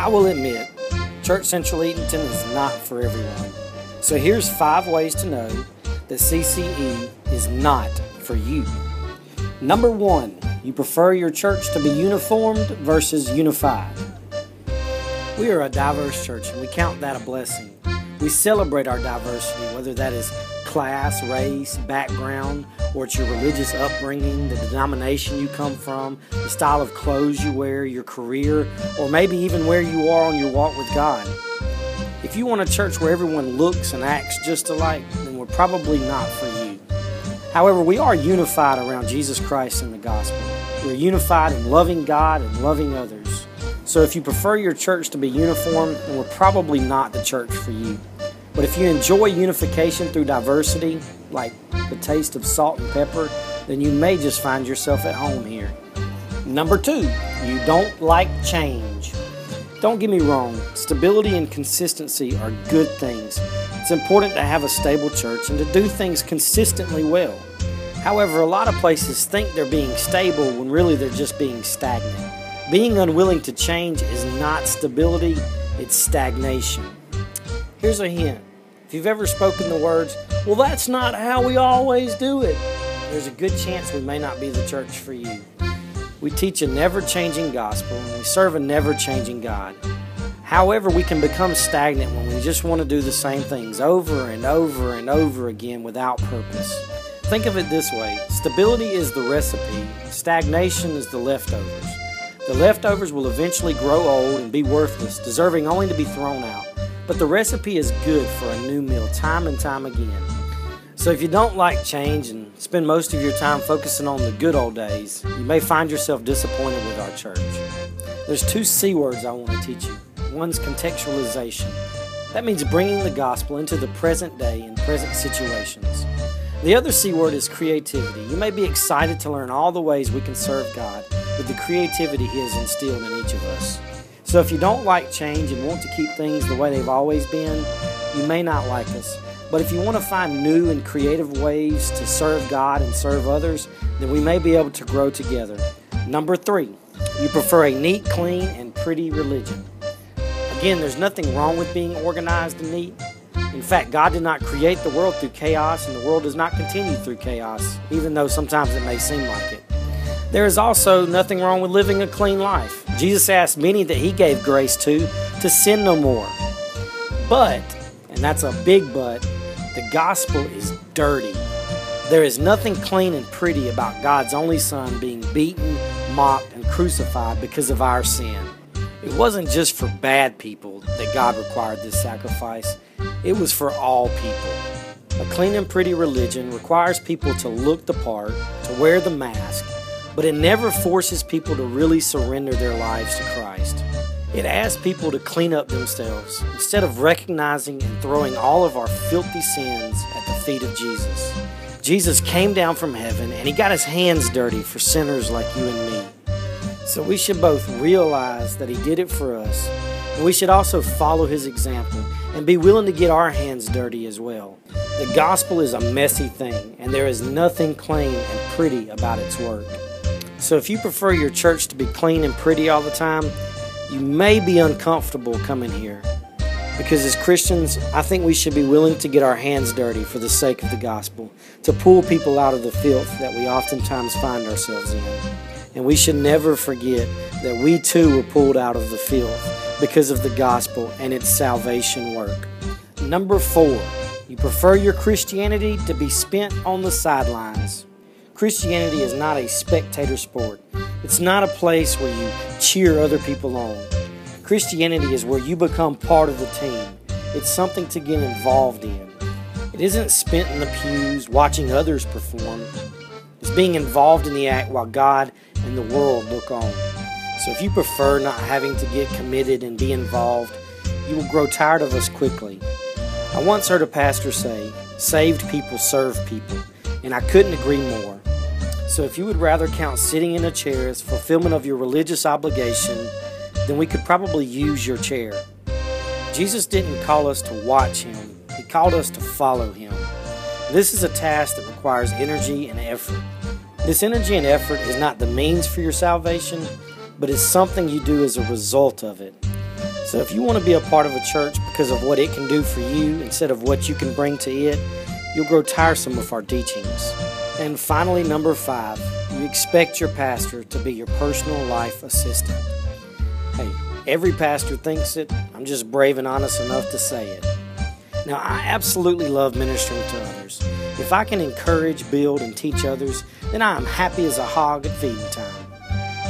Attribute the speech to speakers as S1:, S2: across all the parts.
S1: I will admit, Church Central Eatonton is not for everyone. So here's 5 ways to know that CCE is not for you. Number 1, you prefer your church to be uniformed versus unified. We are a diverse church and we count that a blessing. We celebrate our diversity, whether that is class, race, background, or it's your religious upbringing, the denomination you come from, the style of clothes you wear, your career, or maybe even where you are on your walk with God. If you want a church where everyone looks and acts just alike, then we're probably not for you. However, we are unified around Jesus Christ and the gospel. We're unified in loving God and loving others. So if you prefer your church to be uniform, then we're probably not the church for you. But if you enjoy unification through diversity, like the taste of salt and pepper, then you may just find yourself at home here. Number 2, you don't like change. Don't get me wrong, stability and consistency are good things. It's important to have a stable church and to do things consistently well. However, a lot of places think they're being stable when really they're just being stagnant. Being unwilling to change is not stability, it's stagnation. Here's a hint. If you've ever spoken the words, "Well, that's not how we always do it," there's a good chance we may not be the church for you. We teach a never-changing gospel and we serve a never-changing God. However, we can become stagnant when we just want to do the same things over and over and over again without purpose. Think of it this way. Stability is the recipe. Stagnation is the leftovers. The leftovers will eventually grow old and be worthless, deserving only to be thrown out. But the recipe is good for a new meal time and time again. So if you don't like change and spend most of your time focusing on the good old days, you may find yourself disappointed with our church. There's 2 C words I want to teach you. One's contextualization. That means bringing the gospel into the present day and present situations. The other C word is creativity. You may be excited to learn all the ways we can serve God with the creativity He has instilled in each of us. So if you don't like change and want to keep things the way they've always been, you may not like us. But if you want to find new and creative ways to serve God and serve others, then we may be able to grow together. Number 3, you prefer a neat, clean, and pretty religion. Again, there's nothing wrong with being organized and neat. In fact, God did not create the world through chaos, and the world does not continue through chaos, even though sometimes it may seem like it. There is also nothing wrong with living a clean life. Jesus asked many that He gave grace to sin no more. But, and that's a big but, the gospel is dirty. There is nothing clean and pretty about God's only Son being beaten, mocked, and crucified because of our sin. It wasn't just for bad people that God required this sacrifice. It was for all people. A clean and pretty religion requires people to look the part, to wear the mask, but it never forces people to really surrender their lives to Christ. It asks people to clean up themselves instead of recognizing and throwing all of our filthy sins at the feet of Jesus. Jesus came down from heaven and He got His hands dirty for sinners like you and me. So we should both realize that He did it for us, and we should also follow His example and be willing to get our hands dirty as well. The gospel is a messy thing, and there is nothing clean and pretty about its work. So if you prefer your church to be clean and pretty all the time, you may be uncomfortable coming here. Because as Christians, I think we should be willing to get our hands dirty for the sake of the gospel, to pull people out of the filth that we oftentimes find ourselves in. And we should never forget that we too were pulled out of the filth because of the gospel and its salvation work. Number 4, you prefer your Christianity to be spent on the sidelines. Christianity is not a spectator sport. It's not a place where you cheer other people on. Christianity is where you become part of the team. It's something to get involved in. It isn't spent in the pews watching others perform. It's being involved in the act while God and the world look on. So if you prefer not having to get committed and be involved, you will grow tired of us quickly. I once heard a pastor say, "Saved people serve people," and I couldn't agree more. So if you would rather count sitting in a chair as fulfillment of your religious obligation, then we could probably use your chair. Jesus didn't call us to watch Him. He called us to follow Him. This is a task that requires energy and effort. This energy and effort is not the means for your salvation, but is something you do as a result of it. So if you want to be a part of a church because of what it can do for you instead of what you can bring to it, you'll grow tiresome with our teachings. And finally, number 5, you expect your pastor to be your personal life assistant. Hey, every pastor thinks it. I'm just brave and honest enough to say it. Now, I absolutely love ministering to others. If I can encourage, build, and teach others, then I am happy as a hog at feeding time.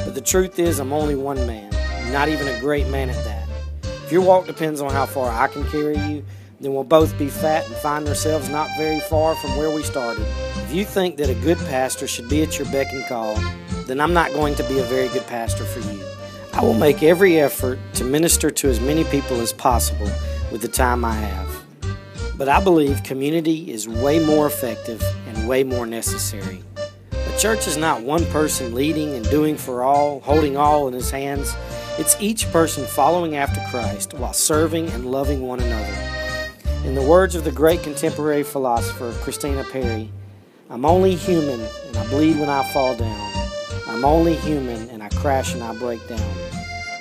S1: But the truth is, I'm only one man, not even a great man at that. If your walk depends on how far I can carry you, then we'll both be fat and find ourselves not very far from where we started. If you think that a good pastor should be at your beck and call, then I'm not going to be a very good pastor for you. I will make every effort to minister to as many people as possible with the time I have. But I believe community is way more effective and way more necessary. A church is not one person leading and doing for all, holding all in his hands. It's each person following after Christ while serving and loving one another. In the words of the great contemporary philosopher Christina Perry, I'm only human and I bleed when I fall down. I'm only human and I crash and I break down.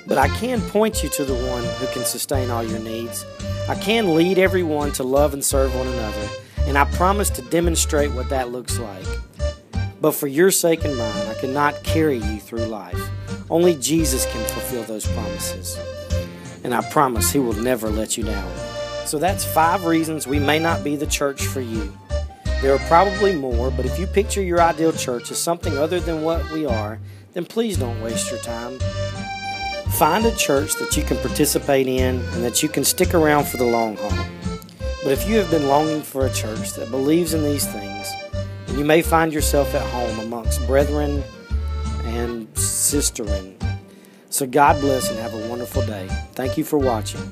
S1: But I can point you to the one who can sustain all your needs. I can lead everyone to love and serve one another, and I promise to demonstrate what that looks like. But for your sake and mine, I cannot carry you through life. Only Jesus can fulfill those promises. And I promise He will never let you down. So that's 5 reasons we may not be the church for you. There are probably more, but if you picture your ideal church as something other than what we are, then please don't waste your time. Find a church that you can participate in and that you can stick around for the long haul. But if you have been longing for a church that believes in these things, then you may find yourself at home amongst brethren and sisterin. So God bless and have a wonderful day. Thank you for watching.